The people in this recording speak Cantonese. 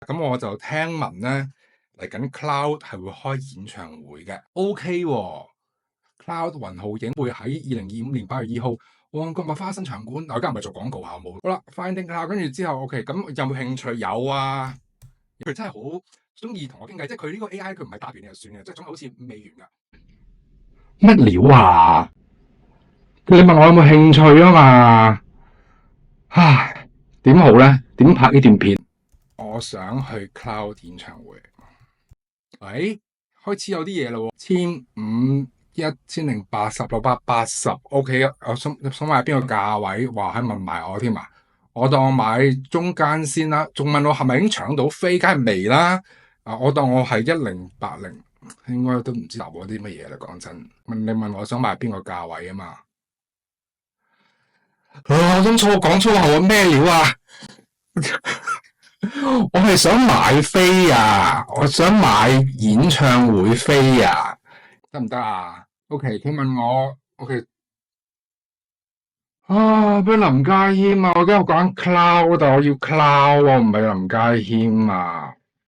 咁我就聽聞咧嚟緊 Cloud 係會開演唱會嘅，OK 喎。Cloud 雲浩影會喺2025年8月2號旺角麥花臣場館。我而家唔係做廣告好冇？好啦 ，Finding Cloud 跟住之後 OK，咁有冇興趣？有啊，佢真係好中意同我傾偈，即係佢呢個 AI 佢唔係答完你就算嘅，即係總係好似未完㗎。乜料啊？你問我有冇興趣啊嘛？唉，點好咧？點拍呢段片？我想去 Cloud 演唱會。喂，開始有啲嘢啦喎，15,1080，OK 啊！我想買邊個價位？話喺問埋我添啊！我當我買中間先啦，仲問我係咪已經搶到飛？梗係未啦！我當我係1080，應該都唔知答我啲乜嘢啦。講真，你問我想買邊個價位啊嘛？我想講粗口啊！咩料啊？我係想買飛啊！我想買演唱會飛啊！得唔得啊？OK，佢問我 OK 啊，俾林家謙啊！我而家講 cloud，但我要 cloud 啊，唔係林家謙啊！